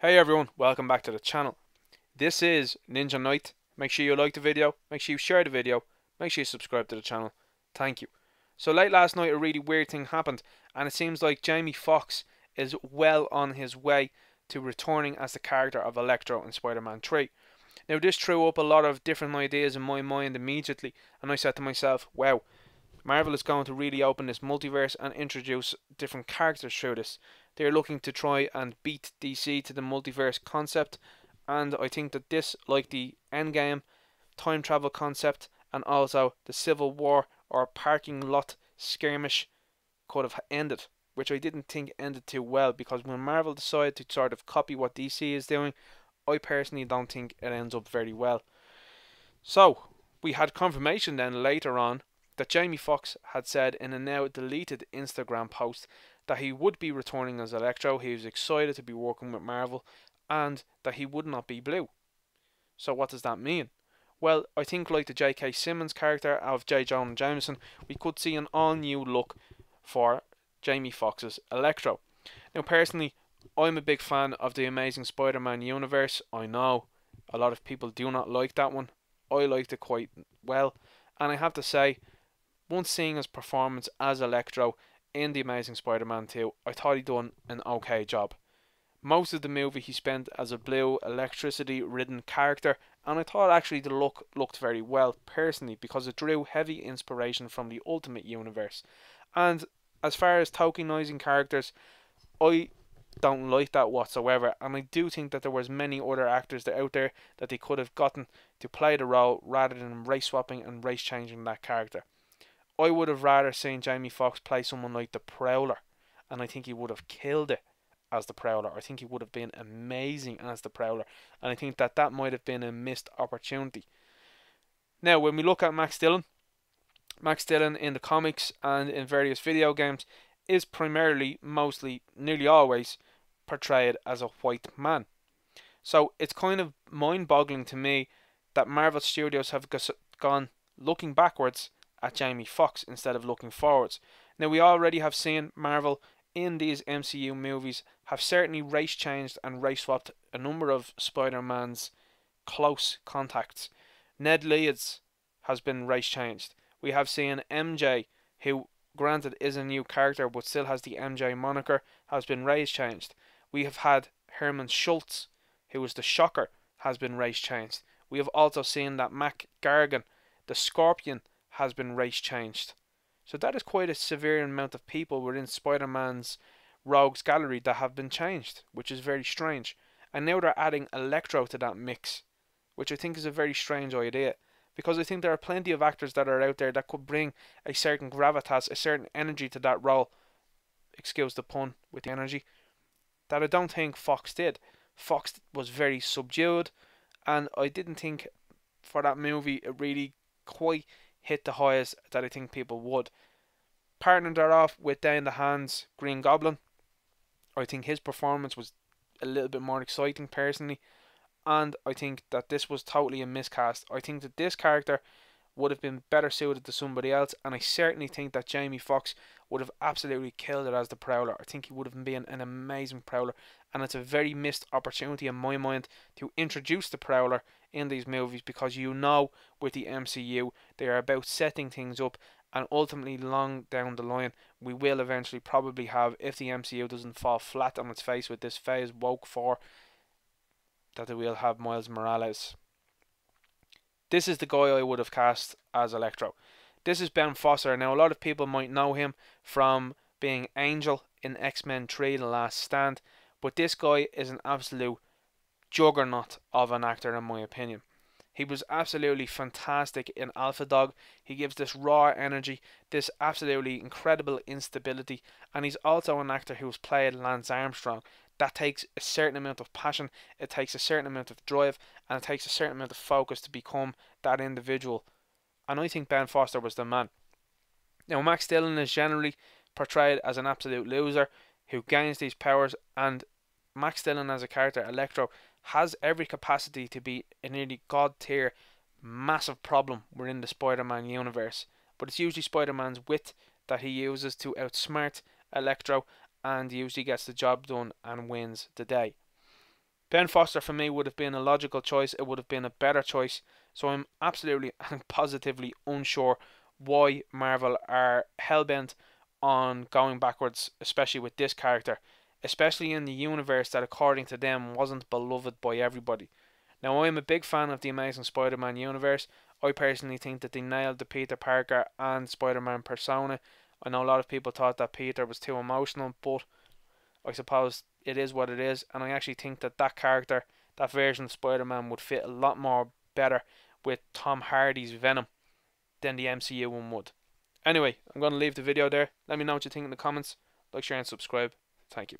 Hey everyone, welcome back to the channel. This is Ninja Knight. Make sure you like the video, make sure you share the video, make sure you subscribe to the channel. Thank you. So late last night a really weird thing happened, and it seems like Jamie Foxx is well on his way to returning as the character of Electro in Spider-Man 3. Now this threw up a lot of different ideas in my mind immediately, and I said to myself, wow, Marvel is going to really open this multiverse and introduce different characters through this. They're looking to try and beat DC to the multiverse concept, and I think that this, like the Endgame time travel concept and also the Civil War or parking lot skirmish, could have ended, which I didn't think ended too well, because when Marvel decided to sort of copy what DC is doing, I personally don't think it ends up very well. So, we had confirmation then later on that Jamie Foxx had said in a now deleted Instagram post that he would be returning as Electro. He was excited to be working with Marvel and that he would not be blue. So what does that mean? Well, I think like the J.K. Simmons character of J. Jonah Jameson, we could see an all new look for Jamie Foxx's Electro. Now personally, I'm a big fan of the Amazing Spider-Man universe. I know a lot of people do not like that one. I liked it quite well, and I have to say, once seeing his performance as Electro in The Amazing Spider-Man 2, I thought he done an okay job. Most of the movie he spent as a blue, electricity-ridden character, and I thought actually the look looked very well, personally, because it drew heavy inspiration from the Ultimate Universe. And as far as tokenizing characters, I don't like that whatsoever, and I do think that there was many other actors out there that they could have gotten to play the role rather than race swapping and race changing that character. I would have rather seen Jamie Foxx play someone like the Prowler, and I think he would have killed it as the Prowler. I think he would have been amazing as the Prowler, and I think that that might have been a missed opportunity. Now, when we look at Max Dillon in the comics and in various video games is primarily, mostly, nearly always portrayed as a white man. So it's kind of mind-boggling to me that Marvel Studios have gone looking backwards at Jamie Foxx instead of looking forwards. Now we already have seen Marvel in these MCU movies have certainly race changed and race swapped a number of Spider-Man's close contacts. Ned Leeds has been race changed. We have seen MJ, who granted is a new character but still has the MJ moniker, has been race changed. We have had Herman Schultz, who was the Shocker, has been race changed. We have also seen that Mac Gargan, the Scorpion, has been race changed. So that is quite a severe amount of people within Spider-Man's rogues gallery that have been changed, which is very strange. And now they're adding Electro to that mix, which I think is a very strange idea, because I think there are plenty of actors that are out there that could bring a certain gravitas, a certain energy to that role, excuse the pun with the energy, that I don't think Fox did. Fox was very subdued, and I didn't think for that movie it really quite hit the highest that I think people would. Partnered that off with Down the Hands Green Goblin, I think his performance was a little bit more exciting personally, and I think that this was totally a miscast. I think that this character would have been better suited to somebody else, and I certainly think that Jamie Foxx would have absolutely killed it as the Prowler. I think he would have been an amazing Prowler, and it's a very missed opportunity in my mind to introduce the Prowler in these movies, because you know with the MCU they are about setting things up, and ultimately long down the line we will eventually probably have, if the MCU doesn't fall flat on its face with this phase woke 4, that we'll have Miles Morales. This is the guy I would have cast as Electro. This is Ben Foster. Now, a lot of people might know him from being Angel in X-Men 3 The Last Stand, but this guy is an absolute juggernaut of an actor in my opinion. He was absolutely fantastic in Alpha Dog. He gives this raw energy, this absolutely incredible instability, and he's also an actor who's played Lance Armstrong. That takes a certain amount of passion, it takes a certain amount of drive, and it takes a certain amount of focus to become that individual. And I think Ben Foster was the man. Now, Max Dillon is generally portrayed as an absolute loser who gains these powers, and Max Dillon as a character, Electro, has every capacity to be a nearly god tier massive problem within the Spider-Man universe. But it's usually Spider-Man's wit that he uses to outsmart Electro, and usually gets the job done and wins the day. Ben Foster for me would have been a logical choice. It would have been a better choice. So I'm absolutely and positively unsure why Marvel are hellbent on going backwards, especially with this character, especially in the universe that, according to them, wasn't beloved by everybody. Now, I'm a big fan of the Amazing Spider-Man universe. I personally think that they nailed the Peter Parker and Spider-Man persona. I know a lot of people thought that Peter was too emotional, but I suppose it is what it is, and I actually think that that character, that version of Spider-Man, would fit a lot more better with Tom Hardy's Venom than the MCU one would. Anyway, I'm going to leave the video there. Let me know what you think in the comments. Like, share, and subscribe. Thank you.